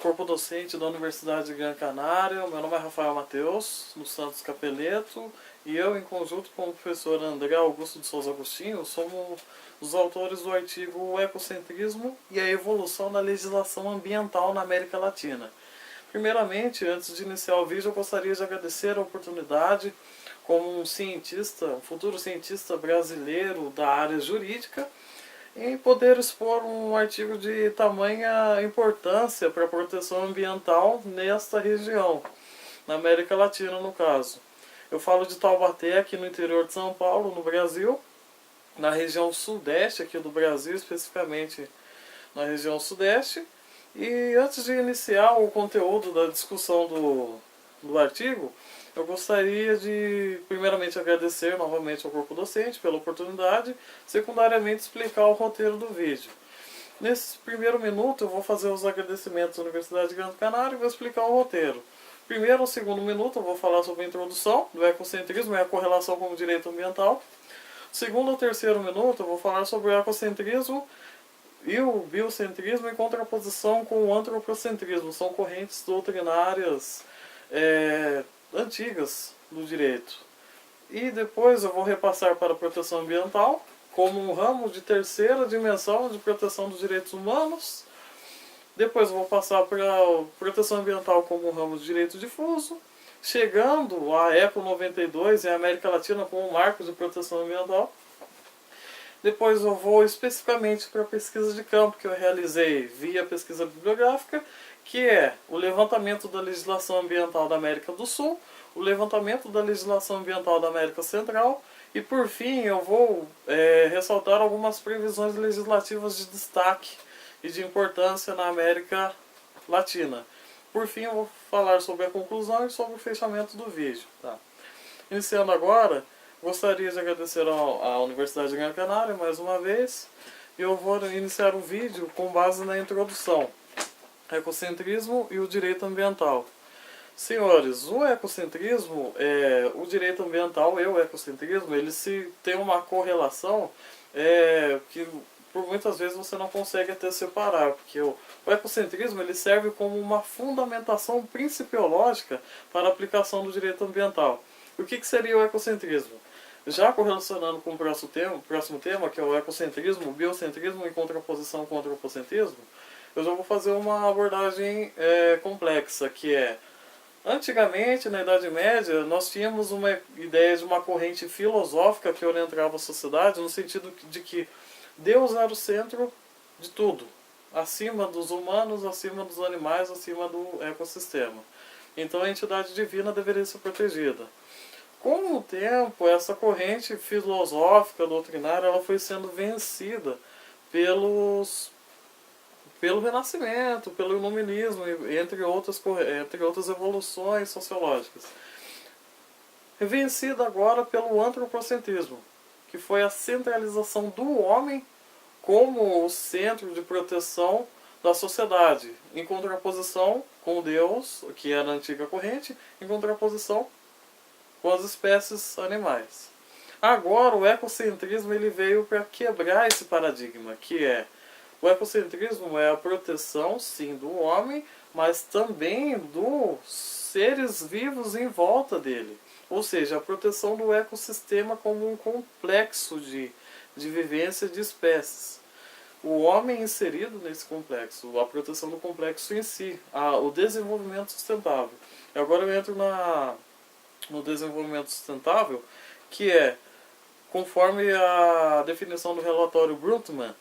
corpo docente da Universidade de Gran Canária. Meu nome é Rafael Mateus, dos Santos Capeleto, e eu, em conjunto com o professor André Augusto de Souza Agostinho, somos os autores do artigo O Ecocentrismo e a Evolução da Legislação Ambiental na América Latina. Primeiramente, antes de iniciar o vídeo, eu gostaria de agradecer a oportunidade como um cientista, um futuro cientista brasileiro da área jurídica, em poder expor um artigo de tamanha importância para a proteção ambiental nesta região, na América Latina no caso. Eu falo de Taubaté, aqui no interior de São Paulo, no Brasil, na região sudeste aqui do Brasil, especificamente na região sudeste. E antes de iniciar o conteúdo da discussão do artigo, eu gostaria de, primeiramente, agradecer novamente ao corpo docente pela oportunidade, secundariamente, explicar o roteiro do vídeo. Nesse primeiro minuto, eu vou fazer os agradecimentos à Universidade de Gran Canária e vou explicar o roteiro. Primeiro ou segundo minuto, eu vou falar sobre a introdução do ecocentrismo e a correlação com o direito ambiental. Segundo ou terceiro minuto, eu vou falar sobre o ecocentrismo e o biocentrismo em contraposição com o antropocentrismo. São correntes doutrinárias antigas do direito. E depois eu vou repassar para a proteção ambiental como um ramo de terceira dimensão de proteção dos direitos humanos. Depois eu vou passar para a proteção ambiental como um ramo de direito difuso, chegando a ECO 92 em América Latina como um marco de proteção ambiental. Depois eu vou especificamente para a pesquisa de campo que eu realizei via pesquisa bibliográfica, que é o levantamento da legislação ambiental da América do Sul, o levantamento da legislação ambiental da América Central e, por fim, eu vou ressaltar algumas previsões legislativas de destaque e de importância na América Latina. Por fim, eu vou falar sobre a conclusão e sobre o fechamento do vídeo. Tá? Iniciando agora, gostaria de agradecer à Universidade de Gran Canária mais uma vez, e eu vou iniciar o vídeo com base na introdução. Ecocentrismo e o direito ambiental. Senhores, o ecocentrismo, o direito ambiental e o ecocentrismo, eles têm uma correlação que por muitas vezes você não consegue até separar, porque o ecocentrismo ele serve como uma fundamentação principiológica para a aplicação do direito ambiental. O que seria o ecocentrismo? Já correlacionando com o próximo tema, que é o ecocentrismo, o biocentrismo em contraposição com o antropocentrismo, eu já vou fazer uma abordagem complexa, que é, antigamente, na Idade Média, nós tínhamos uma ideia de uma corrente filosófica que orientava a sociedade, no sentido de que Deus era o centro de tudo, acima dos humanos, acima dos animais, acima do ecossistema. Então a entidade divina deveria ser protegida. Com o tempo, essa corrente filosófica, doutrinária, ela foi sendo vencida pelo Renascimento, pelo Iluminismo, entre outras evoluções sociológicas. Vencida agora pelo antropocentrismo, que foi a centralização do homem como o centro de proteção da sociedade, em contraposição com Deus, que era a antiga corrente, em contraposição com as espécies animais. Agora, o ecocentrismo ele veio para quebrar esse paradigma, que é o ecocentrismo é a proteção, sim, do homem, mas também dos seres vivos em volta dele. Ou seja, a proteção do ecossistema como um complexo de vivência de espécies. O homem inserido nesse complexo, a proteção do complexo em si, o desenvolvimento sustentável. E agora eu entro no desenvolvimento sustentável, que é, conforme a definição do relatório Brundtland,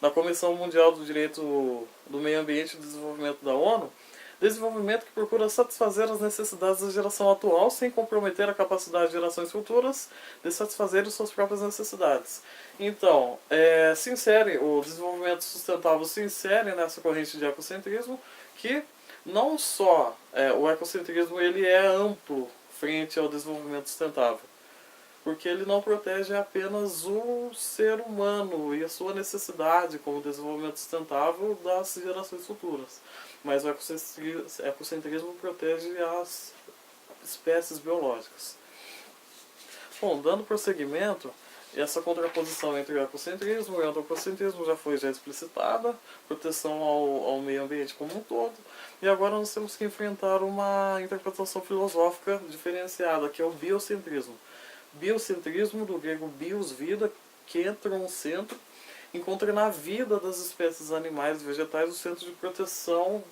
da Comissão Mundial do Direito do Meio Ambiente e do Desenvolvimento da ONU, desenvolvimento que procura satisfazer as necessidades da geração atual sem comprometer a capacidade de gerações futuras de satisfazer suas próprias necessidades. Então, o desenvolvimento sustentável se insere nessa corrente de ecocentrismo, que não só o ecocentrismo ele é amplo frente ao desenvolvimento sustentável, porque ele não protege apenas o ser humano e a sua necessidade como desenvolvimento sustentável das gerações futuras, mas o ecocentrismo protege as espécies biológicas. Bom, dando prosseguimento, essa contraposição entre o ecocentrismo e o antropocentrismo já explicitada, proteção ao meio ambiente como um todo, e agora nós temos que enfrentar uma interpretação filosófica diferenciada, que é o biocentrismo. Biocentrismo, do grego bios, vida, centron, centro, encontra na vida das espécies animais e vegetais o centro de proteção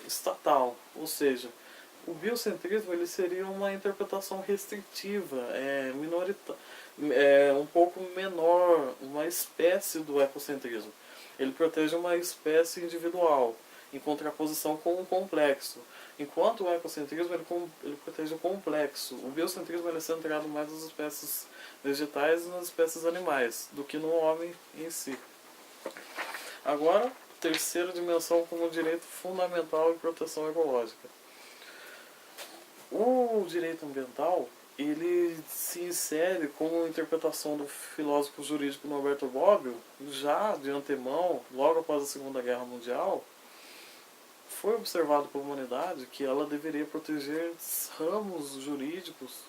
estatal, ou seja, o biocentrismo ele seria uma interpretação restritiva, um pouco menor, uma espécie do ecocentrismo. Ele protege uma espécie individual, em contraposição com o complexo. Enquanto o ecocentrismo ele protege o complexo. O biocentrismo ele é centrado mais nas espécies vegetais e nas espécies animais, do que no homem em si. Agora, terceira dimensão como direito fundamental e proteção ecológica. O direito ambiental ele se insere como interpretação do filósofo jurídico Norberto Bobbio, já de antemão, logo após a Segunda Guerra Mundial, foi observado pela humanidade que ela deveria proteger ramos jurídicos,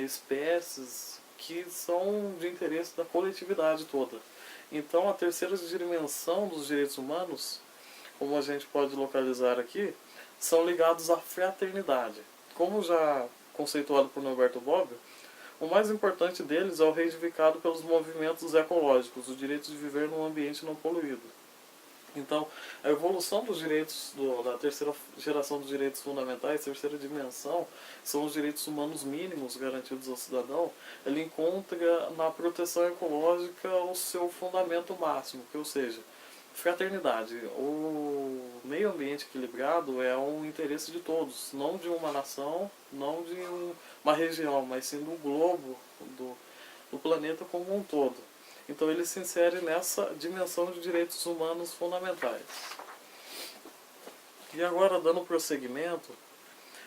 espécies que são de interesse da coletividade toda. Então a terceira dimensão dos direitos humanos, como a gente pode localizar aqui, são ligados à fraternidade. Como já conceituado por Norberto Bobbio, o mais importante deles é o reivindicado pelos movimentos ecológicos, o direito de viver num ambiente não poluído. Então, a evolução dos direitos, da terceira geração dos direitos fundamentais, terceira dimensão, são os direitos humanos mínimos garantidos ao cidadão. Ele encontra na proteção ecológica o seu fundamento máximo, ou seja, fraternidade. O meio ambiente equilibrado é um interesse de todos, não de uma nação, não de uma região, mas sim do globo, do planeta como um todo. Então ele se insere nessa dimensão de direitos humanos fundamentais. E agora, dando prosseguimento,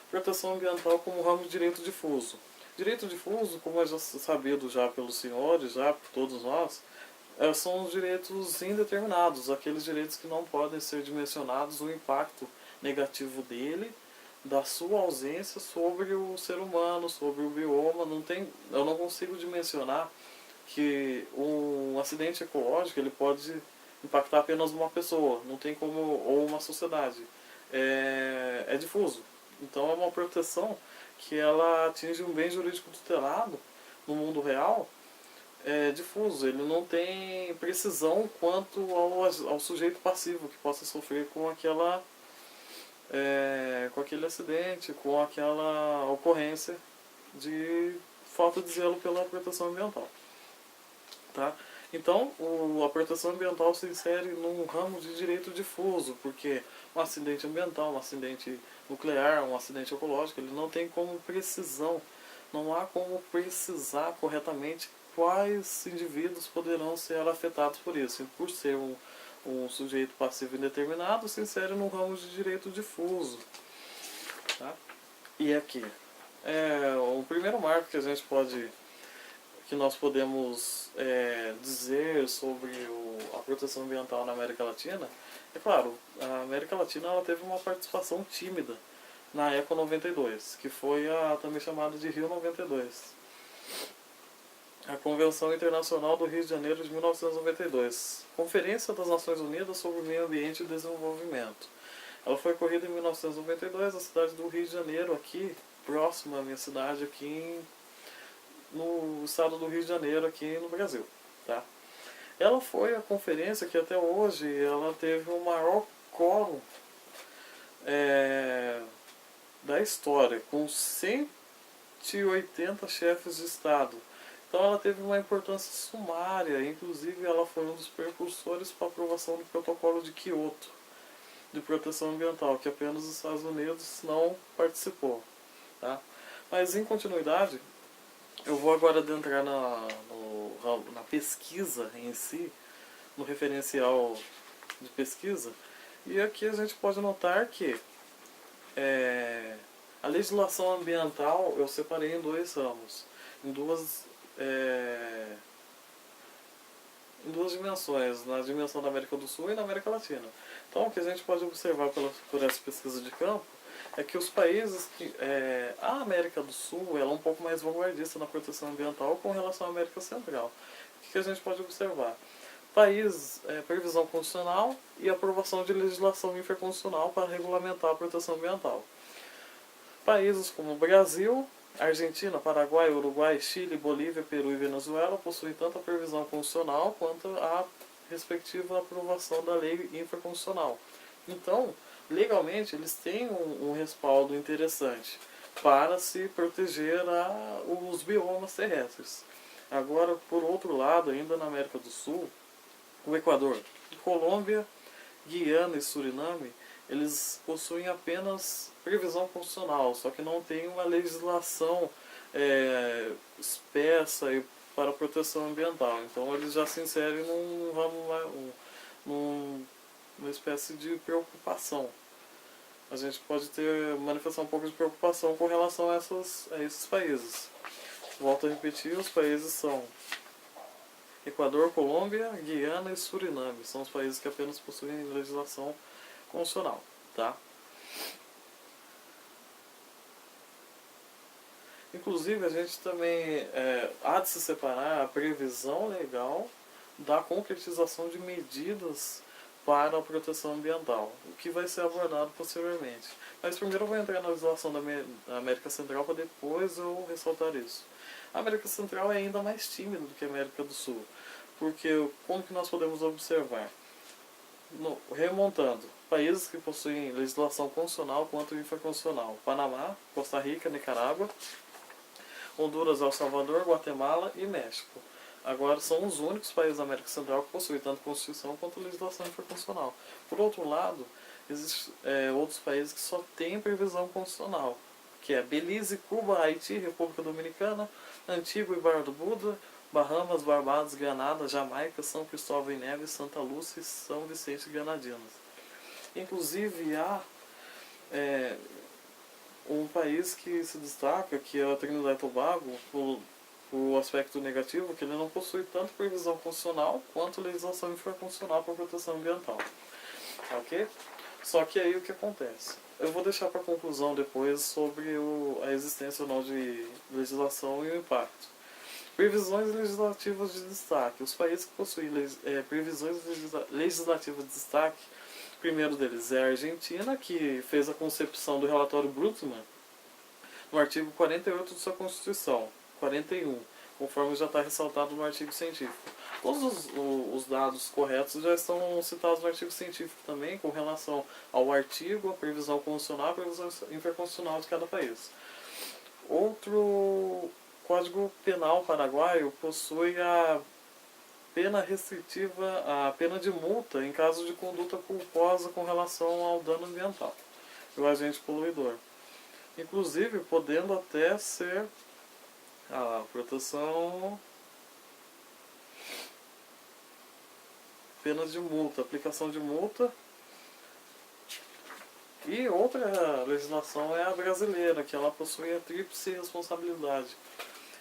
proteção ambiental como ramo de direito difuso. Direito difuso, como é já sabido já pelos senhores, já por todos nós, são os direitos indeterminados, aqueles direitos que não podem ser dimensionados, o impacto negativo dele, da sua ausência sobre o ser humano, sobre o bioma. Eu não consigo dimensionar que um acidente ecológico ele pode impactar apenas uma pessoa, não tem como, ou uma sociedade. É difuso. Então é uma proteção que ela atinge um bem jurídico tutelado no mundo real, difuso. Ele não tem precisão quanto ao sujeito passivo que possa sofrer com aquele acidente, com aquela ocorrência de falta de zelo pela proteção ambiental. Tá? Então, a proteção ambiental se insere num ramo de direito difuso, porque um acidente ambiental, um acidente nuclear, um acidente ecológico, ele não tem como precisão, não há como precisar corretamente quais indivíduos poderão ser afetados por isso. E por ser um sujeito passivo indeterminado, se insere num ramo de direito difuso. Tá? E aqui, o primeiro marco que nós podemos dizer sobre a proteção ambiental na América Latina, é claro, a América Latina ela teve uma participação tímida na ECO 92, que foi também chamada de Rio 92. A Convenção Internacional do Rio de Janeiro de 1992, Conferência das Nações Unidas sobre o Meio Ambiente e Desenvolvimento. Ela foi ocorrida em 1992 na cidade do Rio de Janeiro, aqui, próximo à minha cidade, aqui no estado do Rio de Janeiro, aqui no Brasil. Tá? Ela foi a conferência que até hoje ela teve o maior quórum da história, com 180 chefes de Estado. Então ela teve uma importância sumária, inclusive ela foi um dos precursores para a aprovação do protocolo de Kyoto, de proteção ambiental, que apenas os Estados Unidos não participou. Tá? Mas em continuidade, eu vou agora adentrar na pesquisa em si, no referencial de pesquisa, e aqui a gente pode notar que a legislação ambiental eu separei em dois ramos, em duas dimensões, na dimensão da América do Sul e na América Latina. Então o que a gente pode observar por essa pesquisa de campo é que os países que... a América do Sul ela é um pouco mais vanguardista na proteção ambiental com relação à América Central. O que a gente pode observar? Países, previsão constitucional e aprovação de legislação infraconstitucional para regulamentar a proteção ambiental. Países como Brasil, Argentina, Paraguai, Uruguai, Chile, Bolívia, Peru e Venezuela possuem tanto a previsão constitucional quanto a respectiva aprovação da lei infraconstitucional. Então, legalmente, eles têm um respaldo interessante para se proteger os biomas terrestres. Agora, por outro lado, ainda na América do Sul, o Equador, Colômbia, Guiana e Suriname, eles possuem apenas previsão constitucional, só que não tem uma legislação espessa para a proteção ambiental. Então eles já se inserem numa espécie de preocupação. A gente pode manifestar um pouco de preocupação com relação a esses países. Volto a repetir, os países são Equador, Colômbia, Guiana e Suriname. São os países que apenas possuem legislação constitucional, tá? Inclusive, a gente também há de se separar a previsão legal da concretização de medidas para a proteção ambiental, o que vai ser abordado posteriormente. Mas primeiro eu vou entrar na legislação da América Central para depois eu ressaltar isso. A América Central é ainda mais tímida do que a América do Sul, porque como que nós podemos observar? Remontando, países que possuem legislação constitucional quanto infraconstitucional: Panamá, Costa Rica, Nicarágua, Honduras, El Salvador, Guatemala e México. Agora são os únicos países da América Central que possuem tanto Constituição quanto legislação infraconstitucional. Por outro lado, existem outros países que só têm previsão constitucional, que é Belize, Cuba, Haiti, República Dominicana, Antigua e Barbuda, Bahamas, Barbados, Granada, Jamaica, São Cristóvão e Neves, Santa Lúcia e São Vicente e Granadinas. Inclusive há um país que se destaca, que é a Trinidad e Tobago, o aspecto negativo, que ele não possui tanto previsão constitucional quanto legislação infraconstitucional para proteção ambiental. Ok? Só que aí o que acontece? Eu vou deixar para conclusão depois sobre a existência ou não de legislação e o impacto. Previsões legislativas de destaque. Os países que possuem previsões legislativas de destaque, o primeiro deles é a Argentina, que fez a concepção do relatório Brundtland no artigo 48 de sua Constituição, 41, conforme já está ressaltado no artigo científico. Todos os dados corretos já estão citados no artigo científico também, com relação ao artigo, a previsão constitucional e a previsão infraconstitucional de cada país. Outro Código Penal paraguaio possui a pena restritiva, a pena de multa em caso de conduta culposa com relação ao dano ambiental e o agente poluidor. Inclusive, podendo até ser a proteção, pena de multa, aplicação de multa. E outra legislação é a brasileira, que ela possui a tríplice responsabilidade.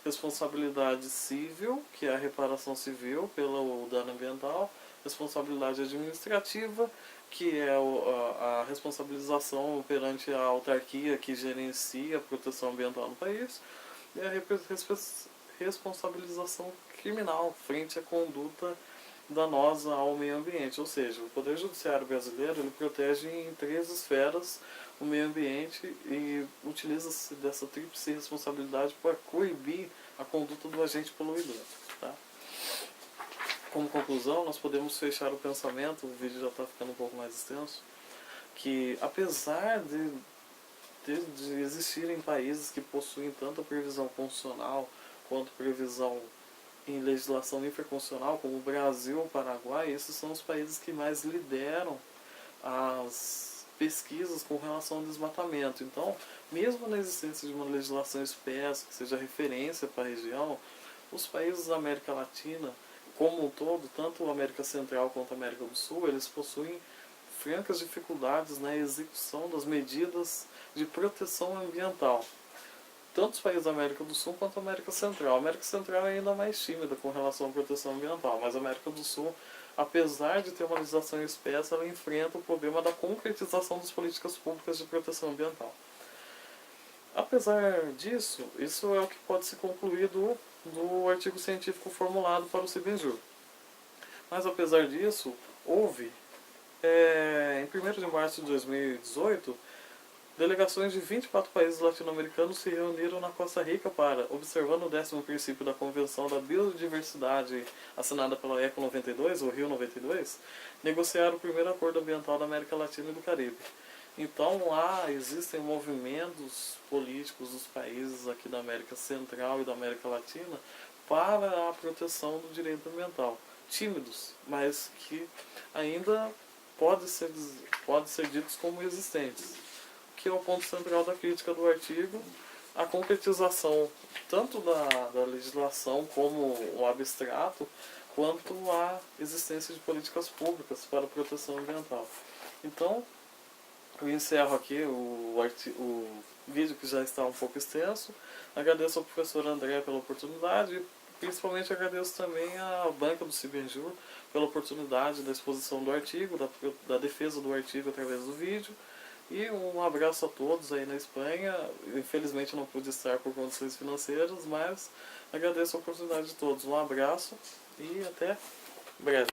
Responsabilidade civil, que é a reparação civil pelo dano ambiental, responsabilidade administrativa, que é a responsabilização perante a autarquia que gerencia a proteção ambiental no país, e a responsabilização criminal frente à conduta danosa ao meio ambiente. Ou seja, o Poder Judiciário brasileiro ele protege em 3 esferas o meio ambiente e utiliza-se dessa tríplice responsabilidade para coibir a conduta do agente poluidor. Tá? Como conclusão, nós podemos fechar o pensamento, o vídeo já está ficando um pouco mais extenso, que apesar de existirem países que possuem tanto a previsão constitucional quanto previsão em legislação infraconstitucional, como o Brasil ou o Paraguai, esses são os países que mais lideram as pesquisas com relação ao desmatamento. Então, mesmo na existência de uma legislação espessa, que seja referência para a região, os países da América Latina, como um todo, tanto a América Central quanto a América do Sul, eles possuem francas dificuldades na execução das medidas de proteção ambiental. Tanto os países da América do Sul quanto a América Central. A América Central é ainda mais tímida com relação à proteção ambiental, mas a América do Sul, apesar de ter uma legislação espessa, ela enfrenta o problema da concretização das políticas públicas de proteção ambiental. Apesar disso, isso é o que pode ser concluído do artigo científico formulado para o CIBINJUR. Mas apesar disso, houve, em 1º de março de 2018, delegações de 24 países latino-americanos se reuniram na Costa Rica para, observando o 10º princípio da Convenção da Biodiversidade assinada pela ECO 92, ou Rio 92, negociar o primeiro acordo ambiental da América Latina e do Caribe. Então lá existem movimentos políticos dos países aqui da América Central e da América Latina para a proteção do direito ambiental. Tímidos, mas que ainda pode ser ditos como existentes. Que é o ponto central da crítica do artigo, a concretização tanto da legislação como o abstrato, quanto a existência de políticas públicas para a proteção ambiental. Então, eu encerro aqui o vídeo que já está um pouco extenso. Agradeço ao professor André pela oportunidade e principalmente agradeço também à banca do CIBINJUR pela oportunidade da exposição do artigo, da defesa do artigo através do vídeo. E um abraço a todos aí na Espanha. Infelizmente não pude estar por condições financeiras, mas agradeço a oportunidade de todos. Um abraço e até breve.